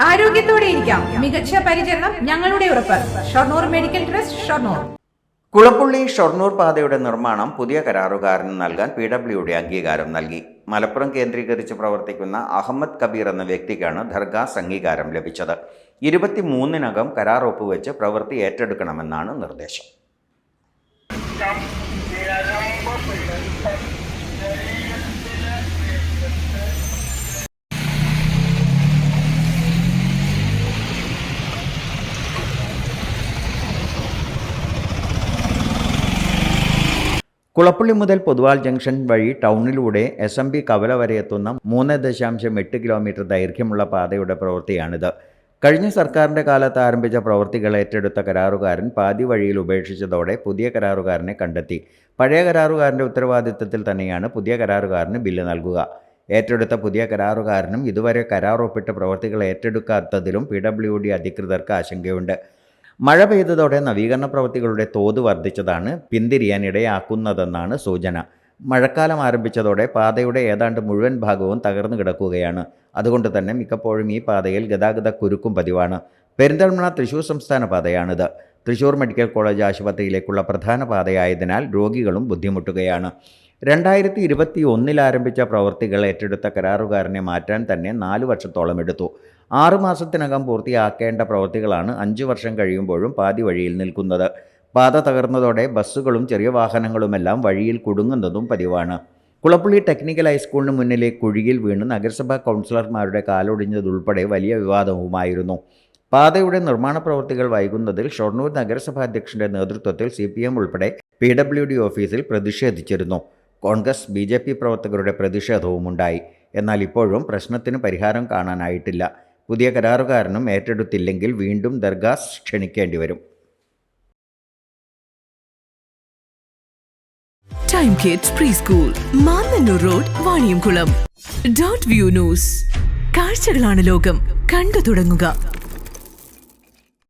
ആരോഗ്യത്തോടെ ഇരിക്കാം. മികച്ച പരിചരണം ഞങ്ങളുടെ ഉറപ്പ്. Shoranur medical trust, Shoranur. കുളപ്പുള്ളി ഷൊർണൂർ പാതയുടെ നിർമ്മാണം പുതിയ കരാറുകാരന് നൽകാൻ PWD അംഗീകാരം നൽകി. മലപ്പുറം കേന്ദ്രീകരിച്ച് പ്രവർത്തിക്കുന്ന അഹമ്മദ് കബീർ എന്ന വ്യക്തിക്കാണ് ദർഗാസ് അംഗീകാരം ലഭിച്ചത്. 23-നകം കരാർ ഒപ്പുവെച്ച് പ്രവൃത്തി ഏറ്റെടുക്കണമെന്നാണ് നിർദ്ദേശം. കുളപ്പുള്ളി മുതൽ പൊതുവാൾ ജംഗ്ഷൻ വഴി ടൗണിലൂടെ SMB കവല വരെ എത്തുന്ന 3.8 കിലോമീറ്റർ ദൈർഘ്യമുള്ള പാതയുടെ പ്രവൃത്തിയാണിത്. കഴിഞ്ഞ സർക്കാരിൻ്റെ കാലത്ത് ആരംഭിച്ച പ്രവൃത്തികൾ ഏറ്റെടുത്ത കരാറുകാരൻ പാതി വഴിയിൽ ഉപേക്ഷിച്ചതോടെ പുതിയ കരാറുകാരനെ കണ്ടെത്തി. പഴയ കരാറുകാരൻ്റെ ഉത്തരവാദിത്തത്തിൽ തന്നെയാണ് പുതിയ കരാറുകാരന് ബില്ല് നൽകുക. ഏറ്റെടുത്ത പുതിയ കരാറുകാരനും ഇതുവരെ കരാർ ഒപ്പിട്ട് പ്രവൃത്തികൾ ഏറ്റെടുക്കാത്തതിലും PWD അധികൃതർക്ക് ആശങ്കയുണ്ട്. മഴ പെയ്തതോടെ നവീകരണ പ്രവൃത്തികളുടെ തോത് വർദ്ധിച്ചതാണ് പിന്തിരിയാനിടയാക്കുന്നതെന്നാണ് സൂചന. മഴക്കാലം ആരംഭിച്ചതോടെ പാതയുടെ ഏതാണ്ട് മുഴുവൻ ഭാഗവും തകർന്നു കിടക്കുകയാണ്. അതുകൊണ്ട് തന്നെ മിക്കപ്പോഴും ഈ പാതയിൽ ഗതാഗത കുരുക്കും പതിവാണ്. പെരിന്തൽമണ്ണ തൃശൂർ സംസ്ഥാന പാതയാണിത്. തൃശൂർ മെഡിക്കൽ കോളേജ് ആശുപത്രിയിലേക്കുള്ള പ്രധാന പാതയായതിനാൽ രോഗികളും ബുദ്ധിമുട്ടുകയാണ്. 2021 ആരംഭിച്ച പ്രവൃത്തികൾ ഏറ്റെടുത്ത കരാറുകാരനെ മാറ്റാൻ തന്നെ 4 വർഷത്തോളം എടുത്തു. 6 മാസത്തിനകം പൂർത്തിയാക്കേണ്ട പ്രവൃത്തികളാണ് 5 വർഷം കഴിയുമ്പോഴും പാതി വഴിയിൽ നിൽക്കുന്നത്. പാത തകർന്നതോടെ ബസ്സുകളും ചെറിയ വാഹനങ്ങളുമെല്ലാം വഴിയിൽ കുടുങ്ങുന്നതും പതിവാണ്. കുളപ്പുള്ളി ടെക്നിക്കൽ ഹൈസ്കൂളിന് മുന്നിലെ കുഴിയിൽ വീണ് നഗരസഭാ കൗൺസിലർമാരുടെ കാലൊടിഞ്ഞതുൾപ്പെടെ വലിയ വിവാദവുമായിരുന്നു. പാതയുടെ നിർമ്മാണ പ്രവൃത്തികൾ വൈകുന്നതിൽ ഷൊർണൂർ നഗരസഭാ അധ്യക്ഷൻ്റെ നേതൃത്വത്തിൽ CPM ഉൾപ്പെടെ PWD ഓഫീസിൽ പ്രതിഷേധിച്ചിരുന്നു. കോൺഗ്രസ് BJP പ്രവർത്തകരുടെ പ്രതിഷേധവുമുണ്ടായി. എന്നാൽ ഇപ്പോഴും പ്രശ്നത്തിന് പരിഹാരം കാണാനായിട്ടില്ല. പുതിയ കരാറുകാരനും ഏറ്റെടുത്തില്ലെങ്കിൽ വീണ്ടും ദർഗാസ് ക്ഷണിക്കേണ്ടി വരും. Time kids pre school, Mannannur road, Vaniyamkulam. .view news. കാഴ്ചകളാണ് ലോകം. കണ്ടു തുടങ്ങുക.